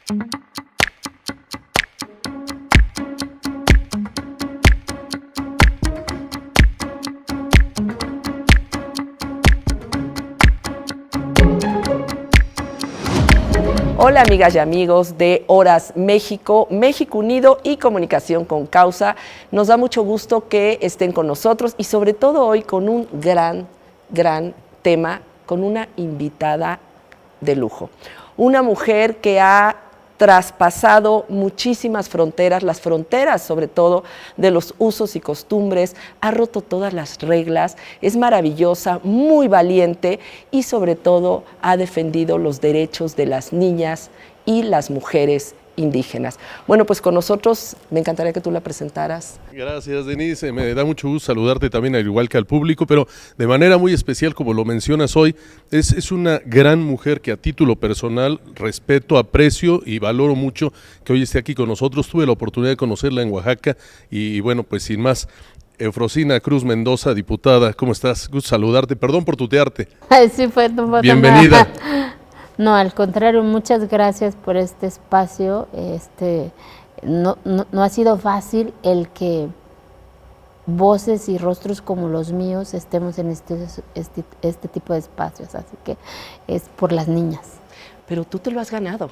Hola amigas y amigos de Horas México, México Unido y Comunicación con Causa. Nos da mucho gusto que estén con nosotros y sobre todo hoy con un gran tema, con una invitada de lujo. Una mujer que ha traspasado muchísimas fronteras, las fronteras sobre todo de los usos y costumbres, ha roto todas las reglas, es maravillosa, muy valiente y sobre todo ha defendido los derechos de las niñas y las mujeres indígenas. Bueno, pues con nosotros me encantaría que tú la presentaras. Gracias, Denise. Me da mucho gusto saludarte también, al igual que al público, pero de manera muy especial, como lo mencionas hoy, es una gran mujer que a título personal respeto, aprecio y valoro mucho que hoy esté aquí con nosotros. Tuve la oportunidad de conocerla en Oaxaca y bueno, pues sin más, Eufrosina Cruz Mendoza, diputada, ¿cómo estás? Gusto saludarte, perdón por tutearte. Sí, fue tu foto. Bienvenida. No, al contrario, muchas gracias por este espacio. No ha sido fácil el que voces y rostros como los míos estemos en este tipo de espacios, así que es por las niñas. Pero tú te lo has ganado.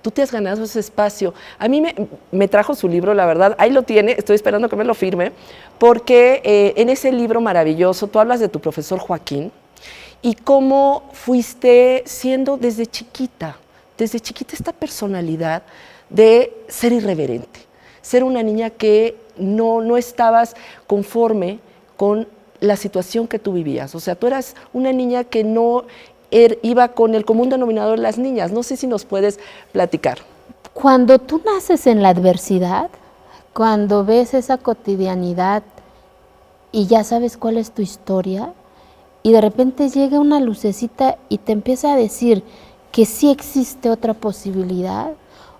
Tú te has ganado ese espacio. A mí me trajo su libro, la verdad, ahí lo tiene, estoy esperando que me lo firme, porque en ese libro maravilloso tú hablas de tu profesor Joaquín, y cómo fuiste siendo desde chiquita esta personalidad de ser irreverente, ser una niña que no estabas conforme con la situación que tú vivías. O sea, tú eras una niña que no iba con el común denominador de las niñas. No sé si nos puedes platicar. Cuando tú naces en la adversidad, cuando ves esa cotidianidad y ya sabes cuál es tu historia, y de repente llega una lucecita y te empieza a decir que sí existe otra posibilidad,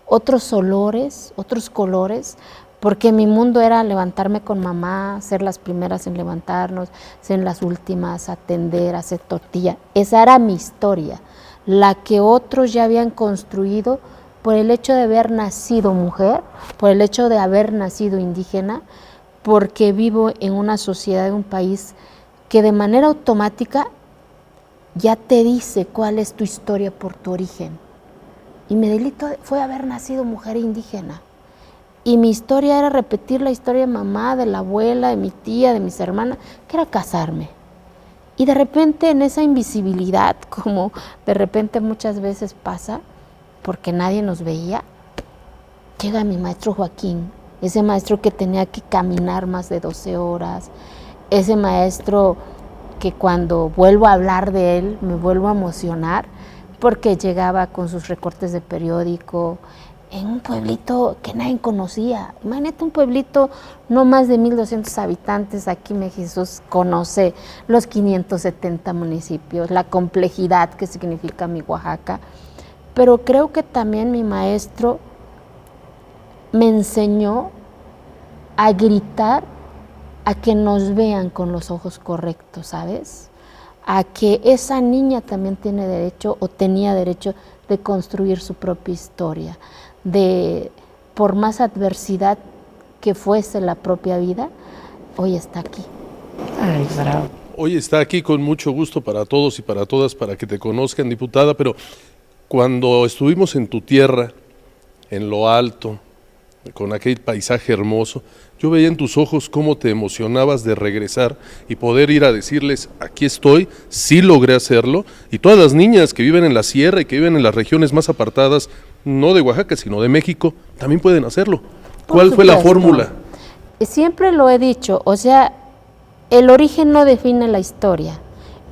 otros olores, otros colores, porque mi mundo era levantarme con mamá, ser las primeras en levantarnos, ser las últimas, atender, hacer tortilla. Esa era mi historia, la que otros ya habían construido por el hecho de haber nacido mujer, por el hecho de haber nacido indígena, porque vivo en una sociedad, en un país que de manera automática ya te dice cuál es tu historia por tu origen. Y mi delito fue haber nacido mujer indígena. Y mi historia era repetir la historia de mamá, de la abuela, de mi tía, de mis hermanas, que era casarme. Y de repente en esa invisibilidad, como de repente muchas veces pasa, porque nadie nos veía, llega mi maestro Joaquín, ese maestro que tenía que caminar más de 12 horas, ese maestro que cuando vuelvo a hablar de él me vuelvo a emocionar porque llegaba con sus recortes de periódico en un pueblito que nadie conocía. Imagínate un pueblito no más de 1,200 habitantes, aquí Jesús conoce los 570 municipios, la complejidad que significa mi Oaxaca, pero creo que también mi maestro me enseñó a gritar, a que nos vean con los ojos correctos, ¿sabes? A que esa niña también tiene derecho o tenía derecho de construir su propia historia, de por más adversidad que fuese la propia vida, hoy está aquí. Ay, bravo. Hoy está aquí con mucho gusto para todos y para todas, para que te conozcan, diputada, pero cuando estuvimos en tu tierra, en lo alto, con aquel paisaje hermoso, yo veía en tus ojos cómo te emocionabas de regresar y poder ir a decirles, aquí estoy, sí logré hacerlo, y todas las niñas que viven en la sierra y que viven en las regiones más apartadas, no de Oaxaca, sino de México, también pueden hacerlo. ¿Cuál fue la fórmula? Siempre lo he dicho, o sea, el origen no define la historia,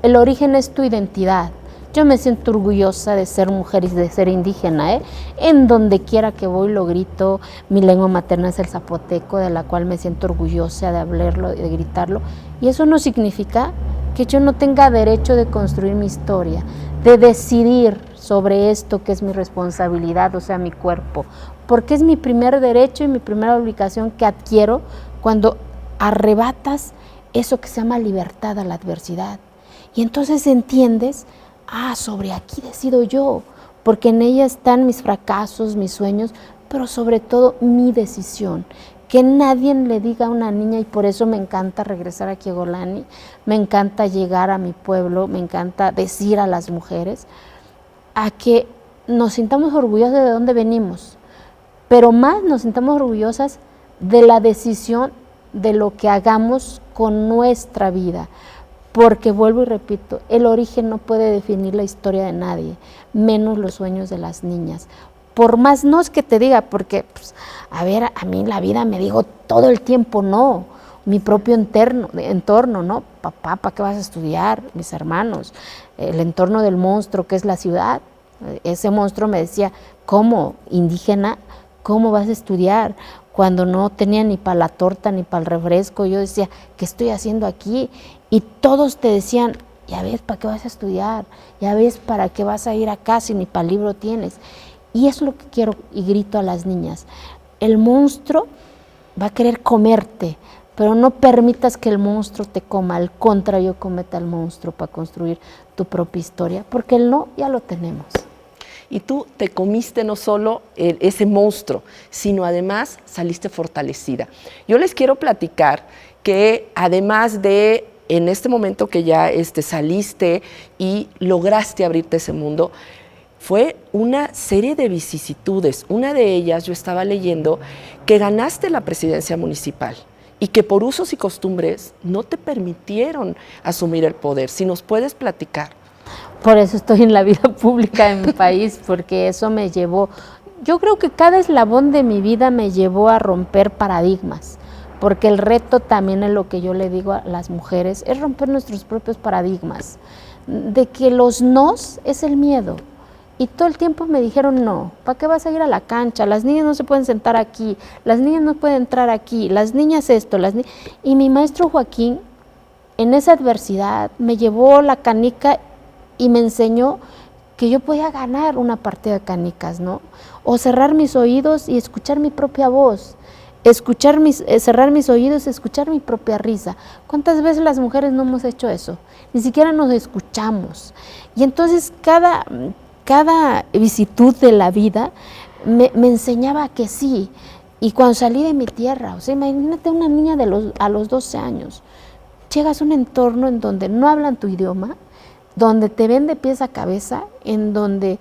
el origen es tu identidad. Yo me siento orgullosa de ser mujer y de ser indígena, En donde quiera que voy lo grito. Mi lengua materna es el zapoteco, de la cual me siento orgullosa de hablarlo, de gritarlo. Y eso no significa que yo no tenga derecho de construir mi historia, de decidir sobre esto que es mi responsabilidad, o sea, mi cuerpo. Porque es mi primer derecho y mi primera obligación que adquiero cuando arrebatas eso que se llama libertad a la adversidad. Y entonces entiendes, sobre aquí decido yo, porque en ella están mis fracasos, mis sueños, pero sobre todo mi decisión. Que nadie le diga a una niña, y por eso me encanta regresar aquí a Golani, me encanta llegar a mi pueblo, me encanta decir a las mujeres, a que nos sintamos orgullosas de dónde venimos, pero más nos sintamos orgullosas de la decisión de lo que hagamos con nuestra vida, porque vuelvo y repito, el origen no puede definir la historia de nadie, menos los sueños de las niñas. Por más no es que te diga, porque, pues, a ver, a mí la vida me dijo todo el tiempo no, mi propio entorno, ¿no? Papá, ¿para qué vas a estudiar? Mis hermanos, el entorno del monstruo que es la ciudad. Ese monstruo me decía, ¿cómo, indígena? ¿Cómo vas a estudiar? Cuando no tenía ni para la torta ni para el refresco, yo decía, ¿qué estoy haciendo aquí? Y todos te decían, ya ves, ¿para qué vas a estudiar? Ya ves, ¿para qué vas a ir acá si ni para el libro tienes? Y es lo que quiero y grito a las niñas. El monstruo va a querer comerte, pero no permitas que el monstruo te coma, al contrario, cómete al monstruo para construir tu propia historia, porque el no ya lo tenemos. Y tú te comiste no solo ese monstruo, sino además saliste fortalecida. Yo les quiero platicar que además de en este momento que ya saliste y lograste abrirte ese mundo, fue una serie de vicisitudes. Una de ellas, yo estaba leyendo, que ganaste la presidencia municipal y que por usos y costumbres no te permitieron asumir el poder. Si nos puedes platicar. Por eso estoy en la vida pública de mi país, porque eso me llevó, yo creo que cada eslabón de mi vida me llevó a romper paradigmas, porque el reto también es lo que yo le digo a las mujeres, es romper nuestros propios paradigmas, de que los nos es el miedo. Y todo el tiempo me dijeron, no, ¿para qué vas a ir a la cancha? Las niñas no se pueden sentar aquí, las niñas no pueden entrar aquí, las niñas esto, Y mi maestro Joaquín, en esa adversidad, me llevó la canica y me enseñó que yo podía ganar una partida de canicas, ¿no? O cerrar mis oídos y escuchar mi propia voz, cerrar mis oídos y escuchar mi propia risa. ¿Cuántas veces las mujeres no hemos hecho eso? Ni siquiera nos escuchamos. Y entonces cada visitud de la vida me enseñaba que sí. Y cuando salí de mi tierra, o sea, imagínate una niña a los 12 años, llegas a un entorno en donde no hablan tu idioma, donde te ven de pies a cabeza, en donde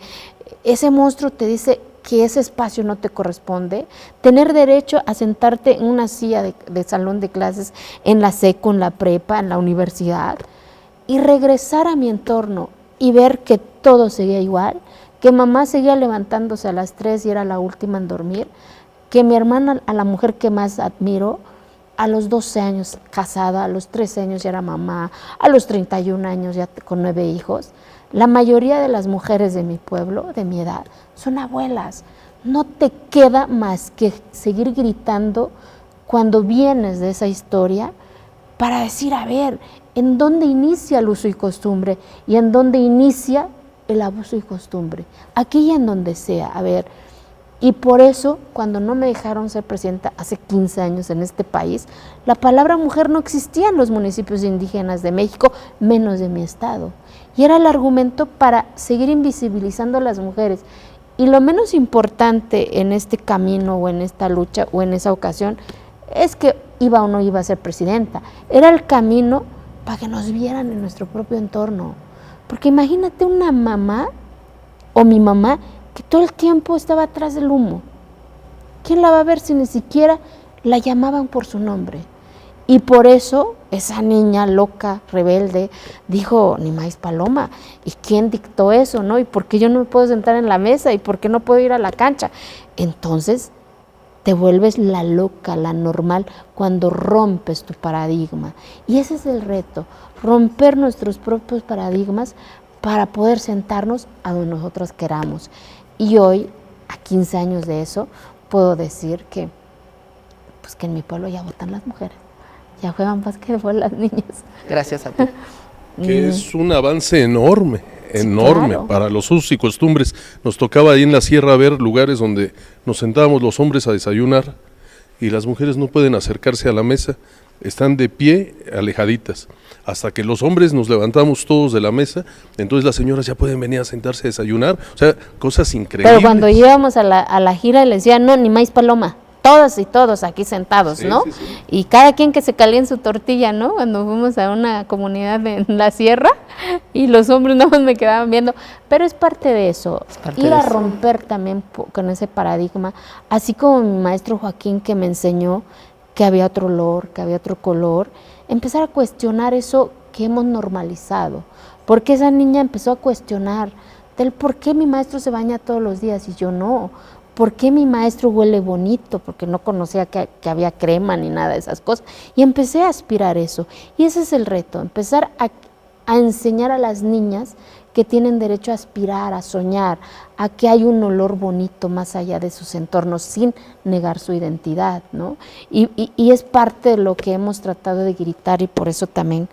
ese monstruo te dice que ese espacio no te corresponde, tener derecho a sentarte en una silla de salón de clases en la seco, en la prepa, en la universidad, y regresar a mi entorno y ver que todo seguía igual, que mamá seguía levantándose a las 3 y era la última en dormir, que mi hermana, a la mujer que más admiro, a los 12 años casada, a los 13 años ya era mamá, a los 31 años ya con 9 hijos. La mayoría de las mujeres de mi pueblo, de mi edad, son abuelas. No te queda más que seguir gritando cuando vienes de esa historia para decir, a ver, ¿en dónde inicia el uso y costumbre? ¿Y en dónde inicia el abuso y costumbre? Aquí y en donde sea, a ver. Y por eso, cuando no me dejaron ser presidenta hace 15 años en este país, la palabra mujer no existía en los municipios indígenas de México, menos de mi estado. Y era el argumento para seguir invisibilizando a las mujeres. Y lo menos importante en este camino o en esta lucha o en esa ocasión es que iba o no iba a ser presidenta. Era el camino para que nos vieran en nuestro propio entorno. Porque imagínate una mamá o mi mamá que todo el tiempo estaba atrás del humo. ¿Quién la va a ver si ni siquiera la llamaban por su nombre? Y por eso esa niña loca, rebelde, dijo, ni maíz paloma. ¿Y quién dictó eso, no? ¿Y por qué yo no me puedo sentar en la mesa? ¿Y por qué no puedo ir a la cancha? Entonces te vuelves la loca, la normal, cuando rompes tu paradigma. Y ese es el reto, romper nuestros propios paradigmas para poder sentarnos a donde nosotros queramos. Y hoy, a 15 años de eso, puedo decir que en mi pueblo ya votan las mujeres, ya juegan básquetbol las niñas. Gracias a ti. Que es un avance enorme, enorme, claro, para los usos y costumbres. Nos tocaba ahí en la sierra ver lugares donde nos sentábamos los hombres a desayunar y las mujeres no pueden acercarse a la mesa están de pie, alejaditas. Hasta que los hombres nos levantamos todos de la mesa, entonces las señoras ya pueden venir a sentarse a desayunar. O sea, cosas increíbles. Pero cuando íbamos a la gira le decían, no, ni maíz paloma. Todas y todos aquí sentados, Sí, ¿no? sí, sí. Y cada quien que se calía en su tortilla, ¿no? Cuando fuimos a una comunidad en la sierra y los hombres nada más me quedaban viendo. Pero es parte de eso, parte ir de a eso. romper también con ese paradigma, así como mi maestro Joaquín que me enseñó que había otro olor, que había otro color, empezar a cuestionar eso que hemos normalizado. Porque esa niña empezó a cuestionar del por qué mi maestro se baña todos los días y yo no. ¿Por qué mi maestro huele bonito? Porque no conocía que había crema ni nada de esas cosas. Y empecé a aspirar eso. Y ese es el reto, empezar a enseñar a las niñas que tienen derecho a aspirar, a soñar, a que hay un olor bonito más allá de sus entornos, sin negar su identidad, ¿no? Y es parte de lo que hemos tratado de gritar y por eso también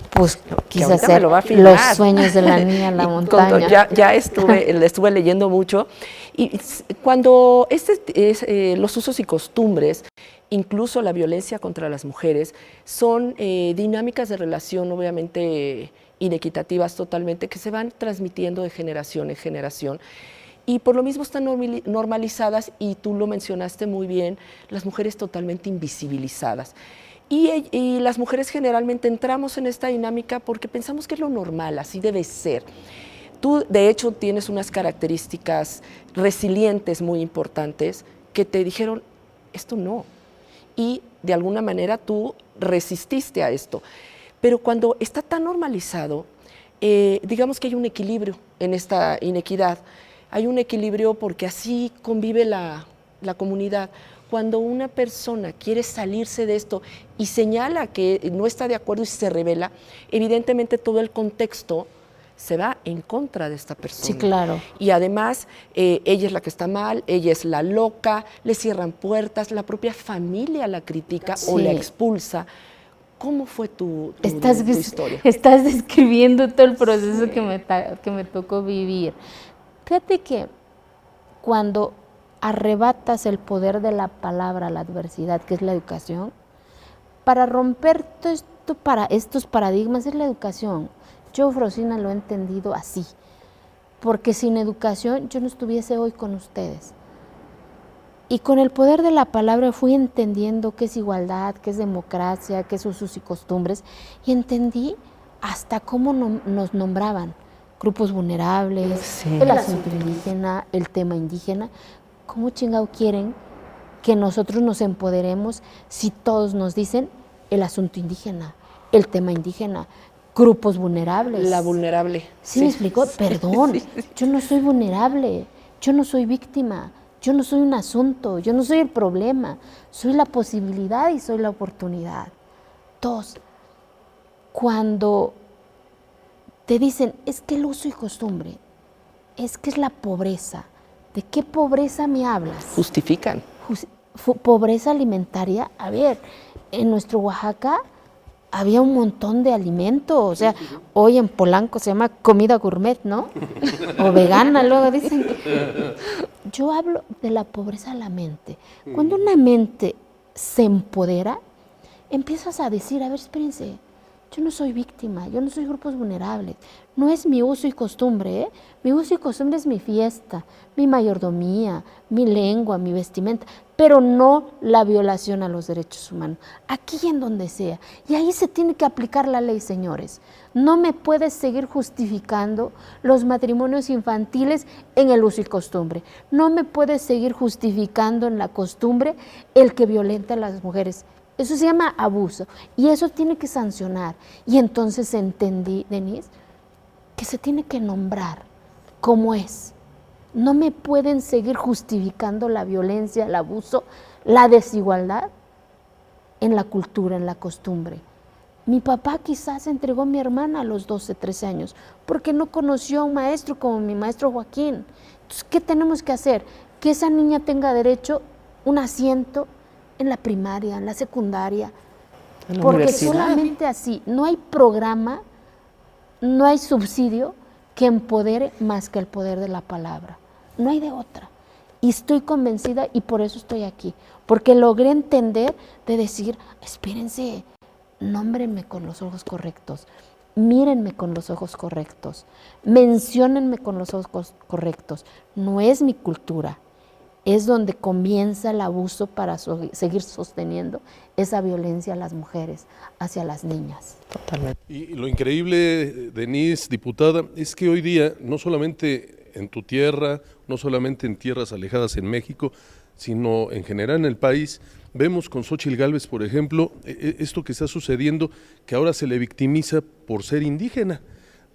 pues quise ahorita me hacer lo va a filmar. Los sueños de la niña en la Y montaña. Ya le estuve leyendo mucho. Y cuando los usos y costumbres, incluso la violencia contra las mujeres, son dinámicas de relación obviamente inequitativas totalmente, que se van transmitiendo de generación en generación. Y por lo mismo están normalizadas, y tú lo mencionaste muy bien, las mujeres totalmente invisibilizadas. Y las mujeres generalmente entramos en esta dinámica porque pensamos que es lo normal, así debe ser. Tú, de hecho, tienes unas características resilientes muy importantes que te dijeron, esto no. Y de alguna manera tú resististe a esto. Pero cuando está tan normalizado, digamos que hay un equilibrio en esta inequidad. Hay un equilibrio porque así convive la comunidad. Cuando una persona quiere salirse de esto y señala que no está de acuerdo y se revela, evidentemente todo el contexto se va en contra de esta persona. Sí, claro. Y además, ella es la que está mal, ella es la loca, le cierran puertas, la propia familia la critica o la expulsa. ¿Cómo fue tu historia? Estás describiendo todo el proceso que me tocó vivir. Fíjate que cuando arrebatas el poder de la palabra a la adversidad, que es la educación, para romper todo esto, para estos paradigmas es la educación. Yo, Frosina, lo he entendido así, porque sin educación yo no estuviese hoy con ustedes. Y con el poder de la palabra fui entendiendo qué es igualdad, qué es democracia, qué es usos y costumbres, y entendí hasta cómo nos nombraban grupos vulnerables, Sí. el asunto indígena, el tema indígena. ¿Cómo chingado quieren que nosotros nos empoderemos si todos nos dicen el asunto indígena, el tema indígena, grupos vulnerables? La vulnerable. ¿Sí me explicó? Perdón, Sí. yo no soy vulnerable, yo no soy víctima, yo no soy un asunto, yo no soy el problema, soy la posibilidad y soy la oportunidad. Dos, cuando te dicen, es que el uso y costumbre, es que es la pobreza. ¿De qué pobreza me hablas? Justifican. Pobreza alimentaria. A ver, en nuestro Oaxaca había un montón de alimentos. O sea, hoy en Polanco se llama comida gourmet, ¿no? O vegana, luego dicen. Yo hablo de la pobreza de la mente. Cuando una mente se empodera, empiezas a decir, a ver, espérense, yo no soy víctima, yo no soy grupos vulnerables, no es mi uso y costumbre, ¿eh? Mi uso y costumbre es mi fiesta, mi mayordomía, mi lengua, mi vestimenta, pero no la violación a los derechos humanos, aquí y en donde sea. Y ahí se tiene que aplicar la ley, señores. No me puedes seguir justificando los matrimonios infantiles en el uso y costumbre. No me puedes seguir justificando en la costumbre el que violenta a las mujeres. Eso se llama abuso y eso tiene que sancionar. Y entonces entendí, Denise, que se tiene que nombrar como es. No me pueden seguir justificando la violencia, el abuso, la desigualdad en la cultura, en la costumbre. Mi papá quizás entregó a mi hermana a los 12, 13 años porque no conoció a un maestro como mi maestro Joaquín. Entonces, ¿qué tenemos que hacer? Que esa niña tenga derecho a un asiento en la primaria, en la secundaria, porque solamente así, no hay programa, no hay subsidio que empodere más que el poder de la palabra, no hay de otra. Y estoy convencida y por eso estoy aquí, porque logré entender de decir, espérense, nómbrenme con los ojos correctos, mírenme con los ojos correctos, menciónenme con los ojos correctos. No es mi cultura, es donde comienza el abuso para seguir sosteniendo esa violencia a las mujeres, hacia las niñas. Totalmente. Y lo increíble, Denise, diputada, es que hoy día no solamente en tu tierra, no solamente en tierras alejadas en México, sino en general en el país, vemos con Xóchitl Gálvez, por ejemplo, esto que está sucediendo, que ahora se le victimiza por ser indígena.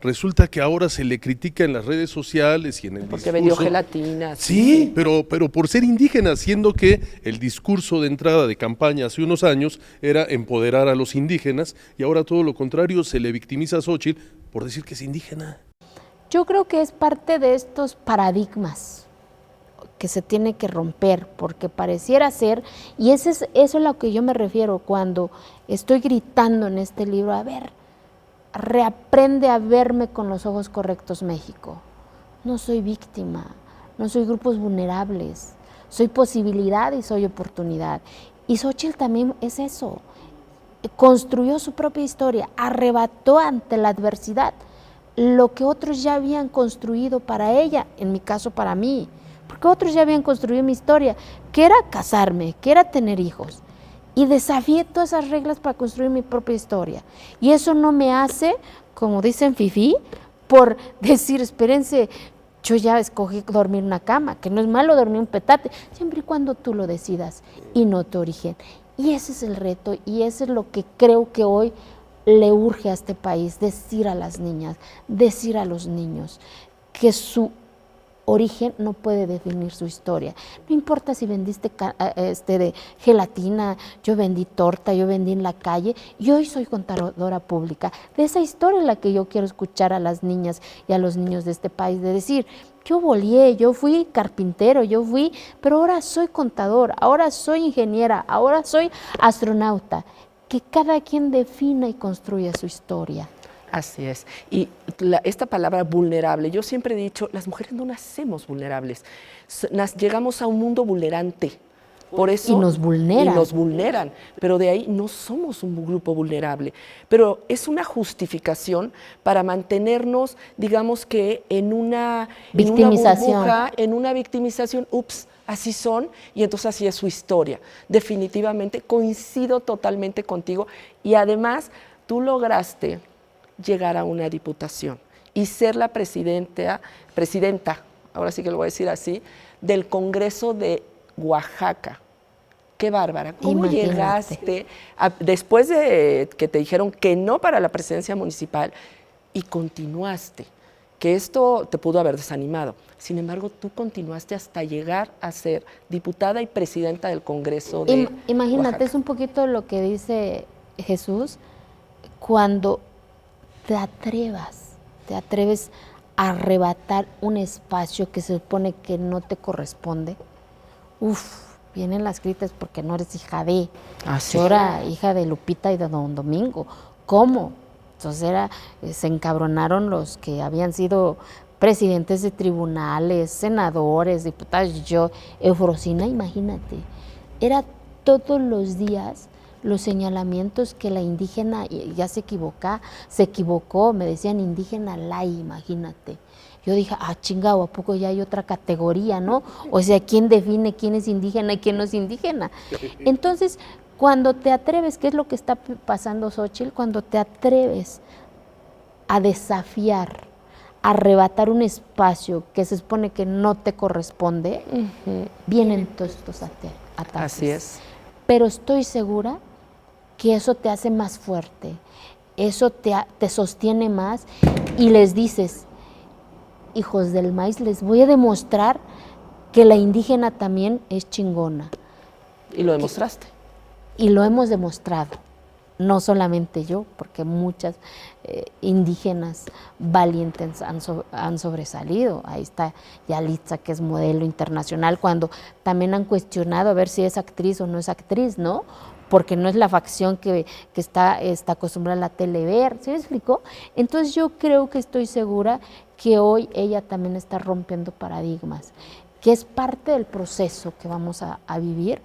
Resulta que ahora se le critica en las redes sociales y en el Porque discurso. vendió gelatinas. Sí, pero por ser indígena, siendo que el discurso de entrada de campaña hace unos años era empoderar a los indígenas y ahora todo lo contrario, se le victimiza a Xóchitl por decir que es indígena. Yo creo que es parte de estos paradigmas que se tiene que romper, porque pareciera ser, y eso es a lo que yo me refiero cuando estoy gritando en este libro, a ver, reaprende a verme con los ojos correctos, México. No soy víctima, no soy grupos vulnerables, soy posibilidad y soy oportunidad. Y Xóchitl también es eso, construyó su propia historia, arrebató ante la adversidad lo que otros ya habían construido para ella, en mi caso para mí, porque otros ya habían construido mi historia, que era casarme, que era tener hijos. Y desafié todas esas reglas para construir mi propia historia. Y eso no me hace, como dicen fifí, por decir, espérense, yo ya escogí dormir en una cama, que no es malo dormir un petate, siempre y cuando tú lo decidas y no tu origen. Y ese es el reto y eso es lo que creo que hoy le urge a este país, decir a las niñas, decir a los niños que su origen no puede definir su historia. No importa si vendiste de gelatina, yo vendí torta, yo vendí en la calle, y hoy soy contadora pública. De esa historia es la que yo quiero escuchar a las niñas y a los niños de este país, de decir, yo boleé, yo fui carpintero, pero ahora soy contador, ahora soy ingeniera, ahora soy astronauta. Que cada quien defina y construya su historia. Así es. Y esta palabra vulnerable, yo siempre he dicho, las mujeres no nacemos vulnerables, llegamos a un mundo vulnerante. Por eso, y nos vulneran. Y nos vulneran, pero de ahí no somos un grupo vulnerable. Pero es una justificación para mantenernos, digamos que en una burbuja, en una victimización, así son, y entonces así es su historia. Definitivamente coincido totalmente contigo y además tú lograste llegar a una diputación y ser la presidenta, ahora sí que lo voy a decir así, del Congreso de Oaxaca. Qué bárbara. ¿Cómo llegaste después de que te dijeron que no para la presidencia municipal y continuaste? Que esto te pudo haber desanimado. Sin embargo, tú continuaste hasta llegar a ser diputada y presidenta del Congreso de Imagínate, Oaxaca. Es un poquito lo que dice Jesús, cuando te atreves a arrebatar un espacio que se supone que no te corresponde. Vienen las críticas porque no eres hija de, ¿Sí? Yo era hija de Lupita y de Don Domingo. ¿Cómo? Entonces se encabronaron los que habían sido presidentes de tribunales, senadores, diputados, yo, Eufrosina, imagínate. Era todos los días los señalamientos que la indígena ya se equivocó, me decían indígena lai, imagínate. Yo dije, chingado, ¿a poco ya hay otra categoría, no? O sea, ¿quién define quién es indígena y quién no es indígena? Entonces, cuando te atreves, ¿qué es lo que está pasando, Xóchitl? Cuando te atreves a desafiar, a arrebatar un espacio que se supone que no te corresponde, vienen todos estos ataques. Así es. Pero estoy segura que eso te hace más fuerte, eso te sostiene más y les dices, hijos del maíz, les voy a demostrar que la indígena también es chingona. Y lo demostraste. Y lo hemos demostrado, no solamente yo, porque muchas indígenas valientes han sobresalido. Ahí está Yalitza, que es modelo internacional, cuando también han cuestionado a ver si es actriz o no es actriz, ¿no? porque no es la facción que está acostumbrada a la tele ver, ¿sí me explicó? Entonces yo creo que estoy segura que hoy ella también está rompiendo paradigmas, que es parte del proceso que vamos a vivir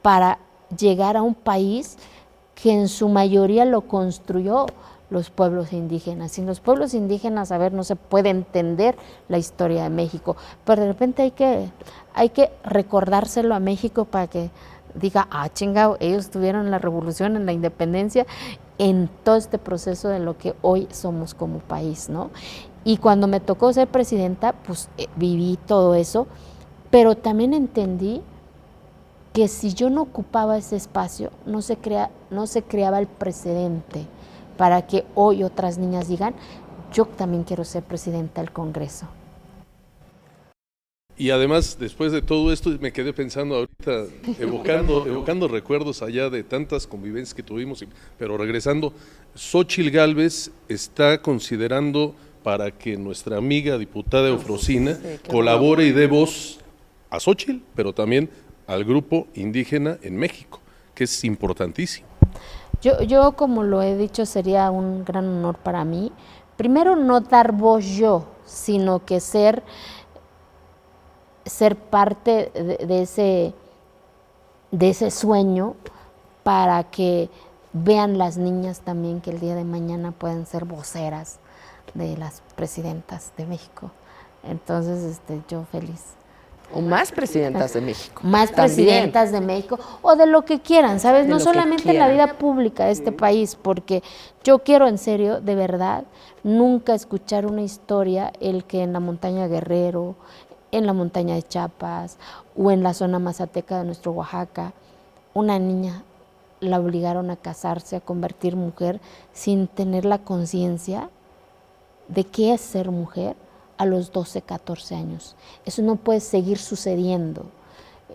para llegar a un país que en su mayoría lo construyó los pueblos indígenas. Sin los pueblos indígenas, a ver, no se puede entender la historia de México, pero de repente hay que recordárselo a México para que diga, chingado, ellos tuvieron la revolución en la independencia en todo este proceso de lo que hoy somos como país, ¿no? Y cuando me tocó ser presidenta, pues viví todo eso, pero también entendí que si yo no ocupaba ese espacio, no se creaba el precedente para que hoy otras niñas digan, yo también quiero ser presidenta del Congreso. Y además, después de todo esto, me quedé pensando ahorita, evocando recuerdos allá de tantas convivencias que tuvimos, pero regresando, Xóchitl Gálvez está considerando para que nuestra amiga diputada Eufrosina colabore y dé voz a Xóchitl, pero también al grupo indígena en México, que es importantísimo. Yo, como lo he dicho, sería un gran honor para mí. Primero, no dar voz yo, sino que ser parte de ese sueño, para que vean las niñas también que el día de mañana pueden ser voceras de las presidentas de México. Entonces, yo feliz. O más presidentas de México. Más presidentas de México, o de lo que quieran, ¿sabes? No solamente en la vida pública de este país, porque yo quiero en serio, de verdad, nunca escuchar una historia el que en la montaña Guerrero, en la montaña de Chiapas o en la zona mazateca de nuestro Oaxaca, una niña la obligaron a casarse, a convertir mujer sin tener la conciencia de qué es ser mujer a los 12, 14 años. Eso no puede seguir sucediendo.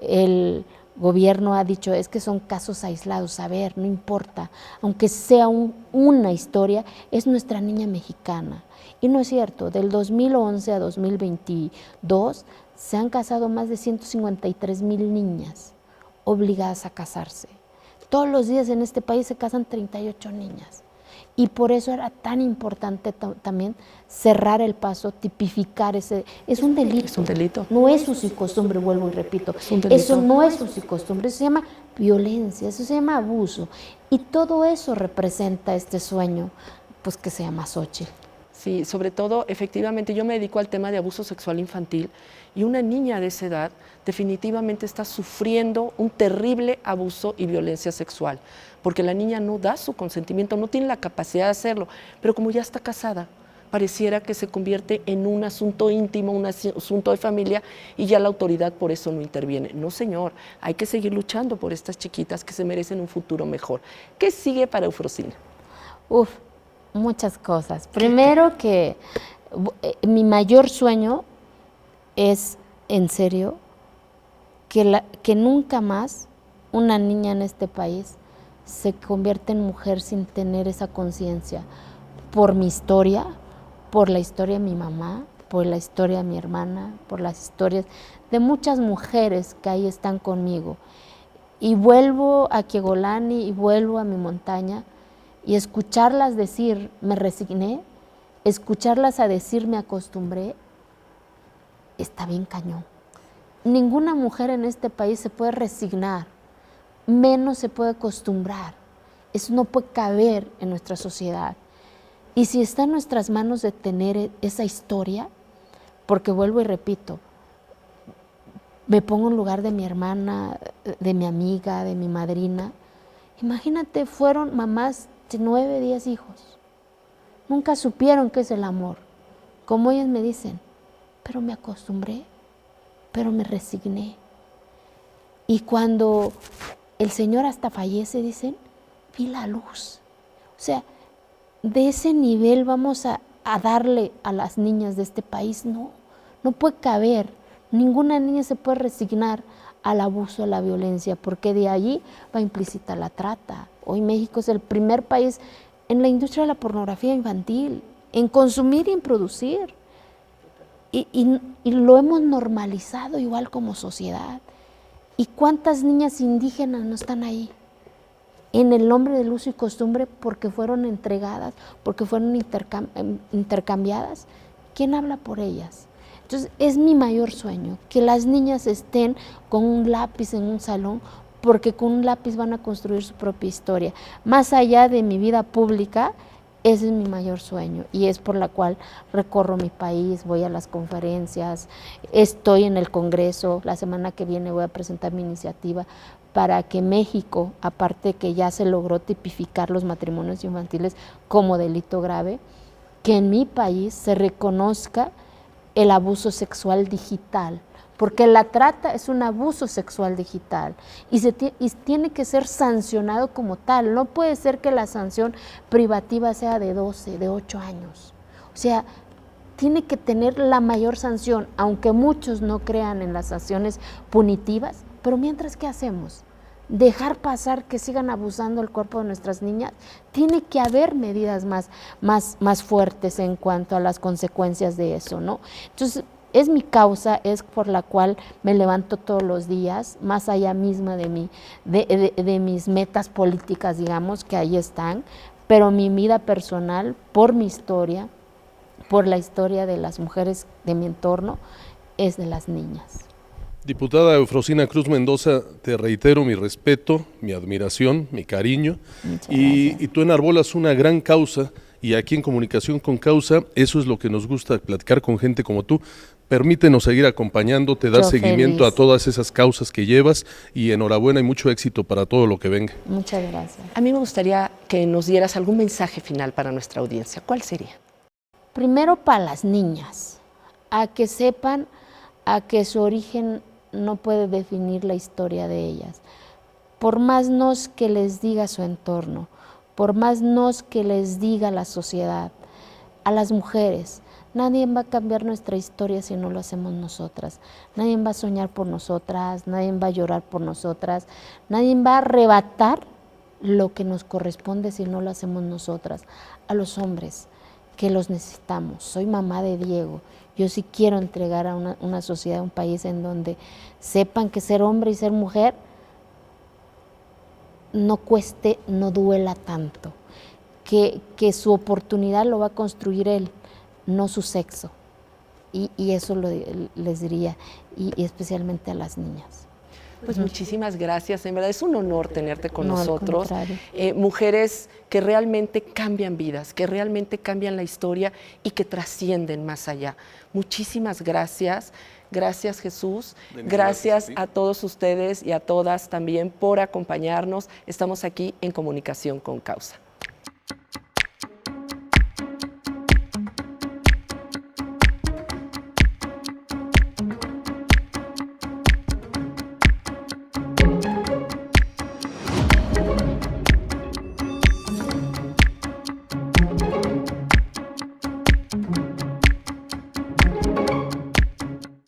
El gobierno ha dicho, es que son casos aislados, a ver, no importa, aunque sea una historia, es nuestra niña mexicana. Y no es cierto, del 2011 a 2022 se han casado más de 153,000 niñas obligadas a casarse. Todos los días en este país se casan 38 niñas. Y por eso era tan importante también cerrar el paso, tipificar ese. Es un delito. Es un delito. No es uso y costumbre, vuelvo y repito. Eso no es uso y costumbre, eso se llama violencia, eso se llama abuso. Y todo eso representa este sueño, pues que se llama Xóchitl. Sí, sobre todo, efectivamente, yo me dedico al tema de abuso sexual infantil y una niña de esa edad definitivamente está sufriendo un terrible abuso y violencia sexual, porque la niña no da su consentimiento, no tiene la capacidad de hacerlo, pero como ya está casada, pareciera que se convierte en un asunto íntimo, un asunto de familia, y ya la autoridad por eso no interviene. No, señor, hay que seguir luchando por estas chiquitas que se merecen un futuro mejor. ¿Qué sigue para Eufrosina? Muchas cosas. Primero que mi mayor sueño es, en serio, que nunca más una niña en este país se convierta en mujer sin tener esa conciencia por mi historia, por la historia de mi mamá, por la historia de mi hermana, por las historias de muchas mujeres que ahí están conmigo. Y vuelvo a Quiegolani y vuelvo a mi montaña, y escucharlas decir, me resigné, escucharlas a decir, me acostumbré, está bien cañón. Ninguna mujer en este país se puede resignar, menos se puede acostumbrar. Eso no puede caber en nuestra sociedad. Y si está en nuestras manos de tener esa historia, porque vuelvo y repito, me pongo en lugar de mi hermana, de mi amiga, de mi madrina. Imagínate, fueron mamás de 9, 10 hijos. Nunca supieron qué es el amor. Como ellas me dicen, pero me acostumbré, pero me resigné. Y cuando el Señor hasta fallece, dicen, vi la luz. O sea, de ese nivel vamos a darle a las niñas de este país. No puede caber. Ninguna niña se puede resignar al abuso, a la violencia, porque de allí va implícita la trata. Hoy México es el primer país en la industria de la pornografía infantil, en consumir y en producir. Y lo hemos normalizado igual como sociedad. ¿Y cuántas niñas indígenas no están ahí? en el nombre del uso y costumbre porque fueron entregadas, porque fueron intercambiadas. ¿Quién habla por ellas? Entonces, es mi mayor sueño, que las niñas estén con un lápiz en un salón, porque con un lápiz van a construir su propia historia. Más allá de mi vida pública, ese es mi mayor sueño y es por la cual recorro mi país, voy a las conferencias, estoy en el Congreso, la semana que viene voy a presentar mi iniciativa para que México, aparte que ya se logró tipificar los matrimonios infantiles como delito grave, que en mi país se reconozca el abuso sexual digital, porque la trata es un abuso sexual digital y tiene que ser sancionado como tal. No puede ser que la sanción privativa sea de 12, de 8 años. O sea, tiene que tener la mayor sanción, aunque muchos no crean en las sanciones punitivas, pero mientras, ¿qué hacemos? Dejar pasar que sigan abusando del cuerpo de nuestras niñas. Tiene que haber medidas más fuertes en cuanto a las consecuencias de eso, ¿no? Entonces, es mi causa, es por la cual me levanto todos los días, más allá misma de mis metas políticas, digamos, que ahí están, pero mi vida personal, por mi historia, por la historia de las mujeres de mi entorno, es de las niñas. Diputada Eufrosina Cruz Mendoza, te reitero mi respeto, mi admiración, mi cariño, y tú enarbolas una gran causa, y aquí en Comunicación con Causa, eso es lo que nos gusta, platicar con gente como tú. Permítenos seguir acompañándote, dar seguimiento a todas esas causas que llevas, y enhorabuena y mucho éxito para todo lo que venga. Muchas gracias. A mí me gustaría que nos dieras algún mensaje final para nuestra audiencia. ¿Cuál sería? Primero, para las niñas, a que sepan a que su origen no puede definir la historia de ellas. Por más nos que les diga su entorno, por más nos que les diga la sociedad, a las mujeres, nadie va a cambiar nuestra historia si no lo hacemos nosotras. Nadie va a soñar por nosotras, nadie va a llorar por nosotras, nadie va a arrebatar lo que nos corresponde si no lo hacemos nosotras. A los hombres, que los necesitamos. Soy mamá de Diego. Yo sí quiero entregar a una sociedad, un país en donde sepan que ser hombre y ser mujer no cueste, no duela tanto, que su oportunidad lo va a construir él, no su sexo. Y eso les diría, y especialmente a las niñas. Pues muchísimas gracias, en verdad es un honor tenerte con nosotros. Al Mujeres que realmente cambian vidas, que realmente cambian la historia y que trascienden más allá. Muchísimas gracias. Gracias, Jesús. Gracias a todos ustedes y a todas también por acompañarnos. Estamos aquí en Comunicación con Causa.